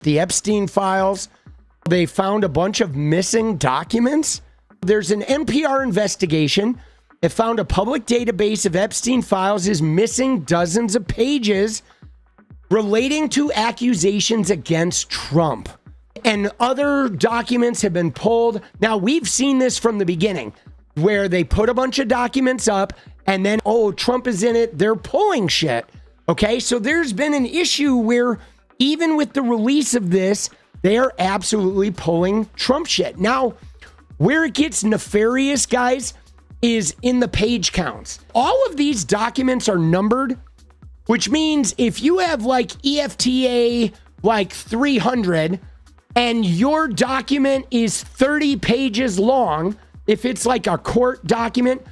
the Epstein files. They found a bunch of missing documents. There's an NPR investigation. It found a public database of Epstein files is missing dozens of pages relating to accusations against Trump. And other documents have been pulled. Now, we've seen this from the beginning, where they put a bunch of documents up and then, oh, Trump is in it. They're pulling shit. Okay, so there's been an issue where even with the release of this, they are absolutely pulling Trump shit. Now, where it gets nefarious, guys, is in the page counts. All of these documents are numbered, which means if you have like EFTA like 300 and your document is 30 pages long, if it's like a court document,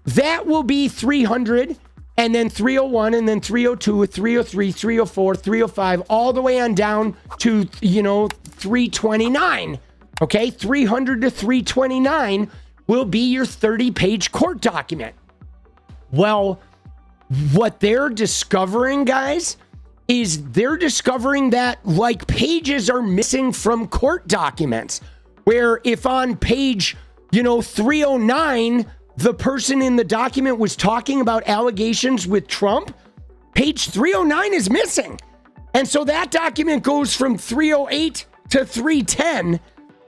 that will be 300, and then 301, and then 302, 303, 304, 305, all the way on down to, 329. Okay, 300 to 329 will be your 30-page court document. Well, what they're discovering, guys, is they're discovering that like pages are missing from court documents, where if on page 309 the person in the document was talking about allegations with Trump, page 309 is missing. And so that document goes from 308 to 310,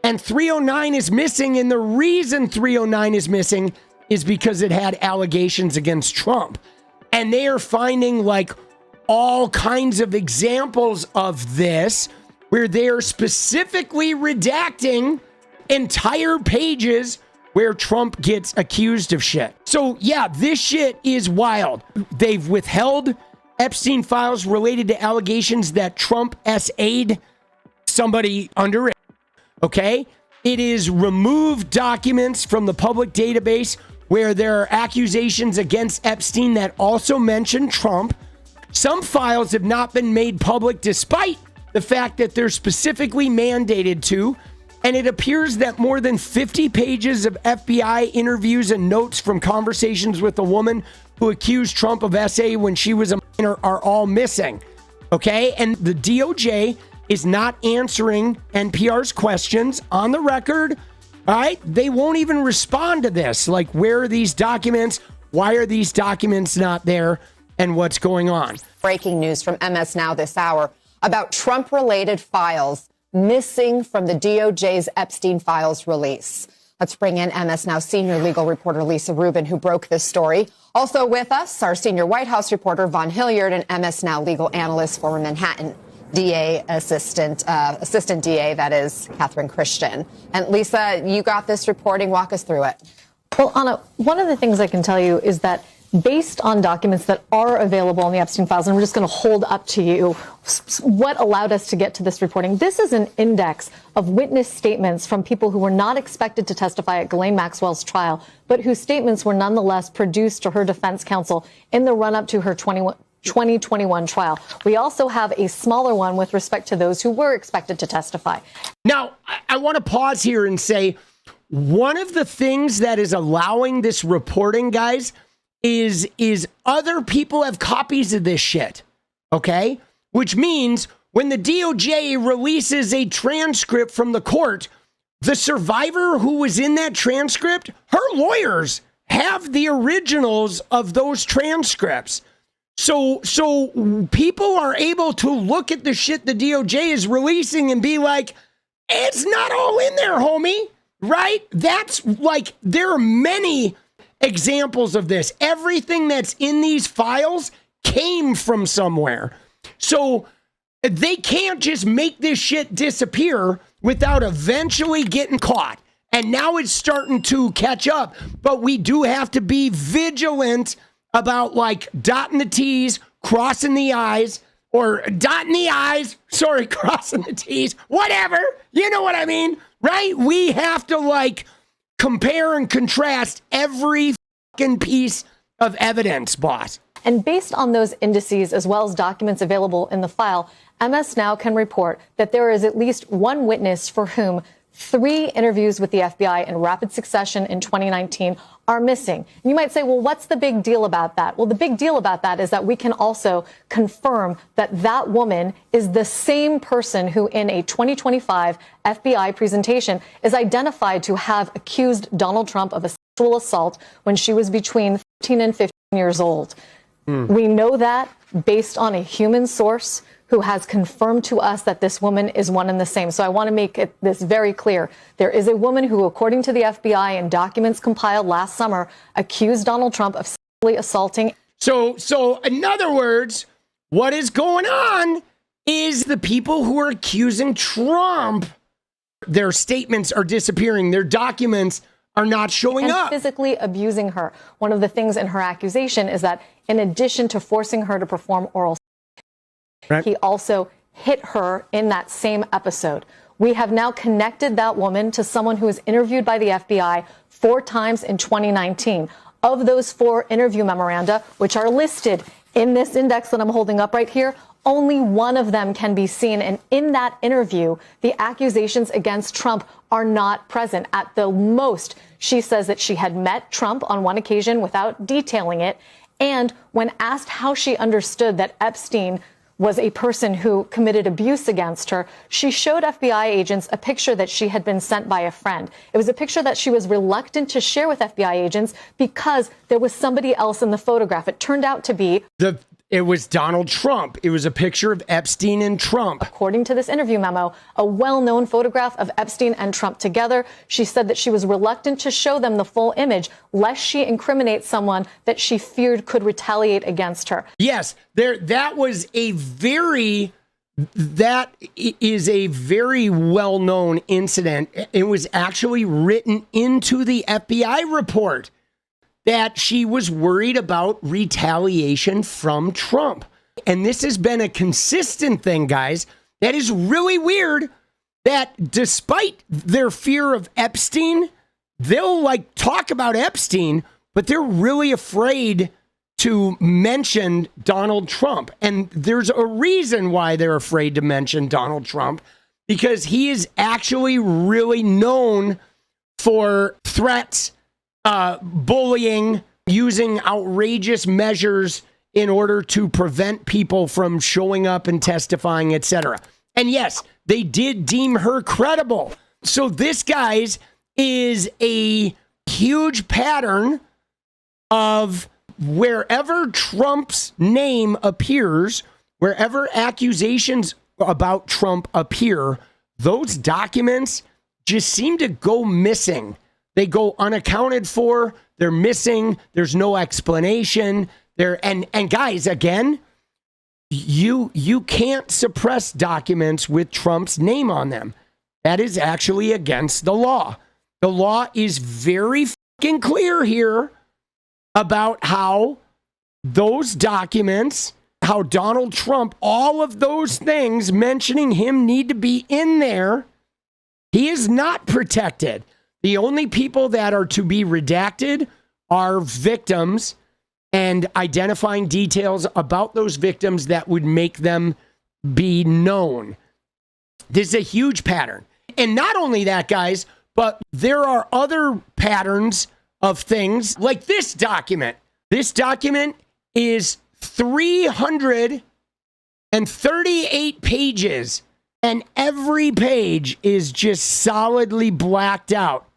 and 309 is missing. And the reason 309 is missing is because it had allegations against Trump. And they are finding like all kinds of examples of this where they are specifically redacting entire pages where Trump gets accused of shit. So yeah, this shit is wild. They've withheld Epstein files related to allegations that Trump SA'd somebody under it. Okay? It is removed documents from the public database where there are accusations against Epstein that also mention Trump. Some files have not been made public despite the fact that they're specifically mandated to. And it appears that more than 50 pages of FBI interviews and notes from conversations with a woman who accused Trump of SA when she was a minor are all missing. Okay? And the DOJ is not answering NPR's questions on the record. All right? They won't even respond to this. Like, where are these documents? Why are these documents not there? And what's going on? Breaking news from MS Now this hour about Trump-related files missing from the DOJ's Epstein files release. Let's bring in MS Now senior legal reporter Lisa Rubin, who broke this story. Also with us, our senior White House reporter Vaughn Hilliard and MS Now legal analyst, former Manhattan DA assistant DA, that is Catherine Christian. And Lisa, you got this reporting. Walk us through it. Well, Anna, one of the things I can tell you is that based on documents that are available in the Epstein files, and we're just going to hold up to you what allowed us to get to this reporting. This is an index of witness statements from people who were not expected to testify at Ghislaine Maxwell's trial, but whose statements were nonetheless produced to her defense counsel in the run-up to her 2021 trial. We also have a smaller one with respect to those who were expected to testify. Now, I want to pause here and say one of the things that is allowing this reporting, guys, is other people have copies of this shit, okay? Which means when the DOJ releases a transcript from the court, the survivor who was in that transcript, her lawyers have the originals of those transcripts. So people are able to look at the shit the DOJ is releasing and be like, it's not all in there, homie, right? That's like, there are many examples of this. Everything that's in these files came from somewhere. So they can't just make this shit disappear without eventually getting caught. And now it's starting to catch up. But we do have to be vigilant about like dotting the T's, crossing the I's, or dotting the I's, sorry, crossing the T's, whatever. You know what I mean, right? We have to like compare and contrast every fucking piece of evidence, boss. And based on those indices, as well as documents available in the file, MS Now can report that there is at least one witness for whom 3 interviews with the FBI in rapid succession in 2019 are missing. And you might say, well, what's the big deal about that? Well, the big deal about that is that we can also confirm that that woman is the same person who in a 2025 FBI presentation is identified to have accused Donald Trump of a sexual assault when she was between 13 and 15 years old. We know that based on a human source who has confirmed to us that this woman is one and the same. So I want to make this very clear. There is a woman who, according to the FBI and documents compiled last summer, accused Donald Trump of sexually assaulting. So in other words, what is going on is the people who are accusing Trump, their statements are disappearing. Their documents are not showing up. Physically abusing her. One of the things in her accusation is that in addition to forcing her to perform oral sex, he also hit her in that same episode. We have now connected that woman to someone who was interviewed by the FBI 4 times in 2019. Of those 4 interview memoranda, which are listed in this index that I'm holding up right here, only one of them can be seen. And in that interview, the accusations against Trump are not present. At the most, she says that she had met Trump on one occasion without detailing it. And when asked how she understood that Epstein was a person who committed abuse against her, she showed FBI agents a picture that she had been sent by a friend. It was a picture that she was reluctant to share with FBI agents because there was somebody else in the photograph. It turned out to be It was Donald Trump. It was a picture of Epstein and Trump. According to this interview memo, a well-known photograph of Epstein and Trump together. She said that she was reluctant to show them the full image, lest she incriminate someone that she feared could retaliate against her. Yes, that is a very well-known incident. It was actually written into the FBI report that she was worried about retaliation from Trump. And this has been a consistent thing, guys. That is really weird that despite their fear of Epstein, they'll talk about Epstein, but they're really afraid to mention Donald Trump. And there's a reason why they're afraid to mention Donald Trump, because he is actually really known for threats, bullying, using outrageous measures in order to prevent people from showing up and testifying, etc. And yes, they did deem her credible. So this, guys, is a huge pattern of wherever Trump's name appears, wherever accusations about Trump appear, those documents just seem to go missing. They go unaccounted for. They're missing. There's no explanation. And guys, again, you can't suppress documents with Trump's name on them. That is actually against the law. The law is very fucking clear here about how those documents, how Donald Trump, all of those things mentioning him need to be in there. He is not protected. The only people that are to be redacted are victims and identifying details about those victims that would make them be known. This is a huge pattern. And not only that, guys, but there are other patterns of things like this document. This document is 338 pages, and every page is just solidly blacked out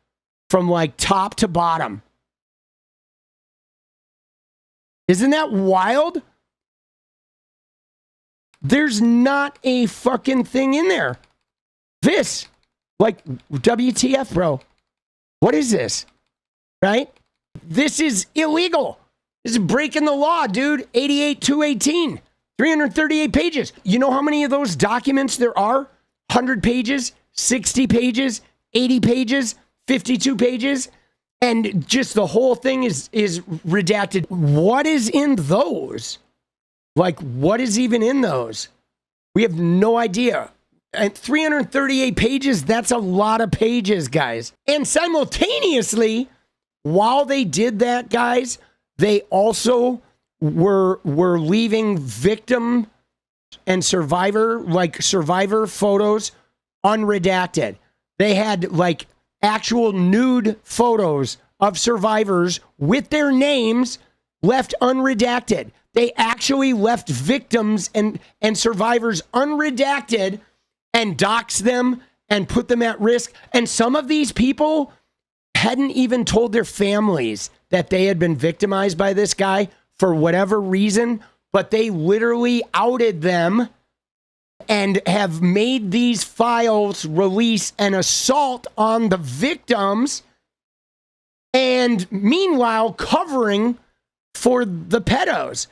from top to bottom. Isn't that wild? There's not a fucking thing in there. This, WTF, bro? What is this? Right? This is illegal. This is breaking the law, dude. 88-218. 338 pages. You know how many of those documents there are? 100 pages, 60 pages, 80 pages, 52 pages, and just the whole thing is redacted. What is in those? What is even in those? We have no idea. And 338 pages, that's a lot of pages, guys. And simultaneously, while they did that, guys, they also were leaving victim and survivor photos unredacted. They had actual nude photos of survivors with their names left unredacted. They actually left victims and survivors unredacted and doxed them and put them at risk. And some of these people hadn't even told their families that they had been victimized by this guy for whatever reason, but they literally outed them and have made these files release an assault on the victims, and meanwhile covering for the pedos.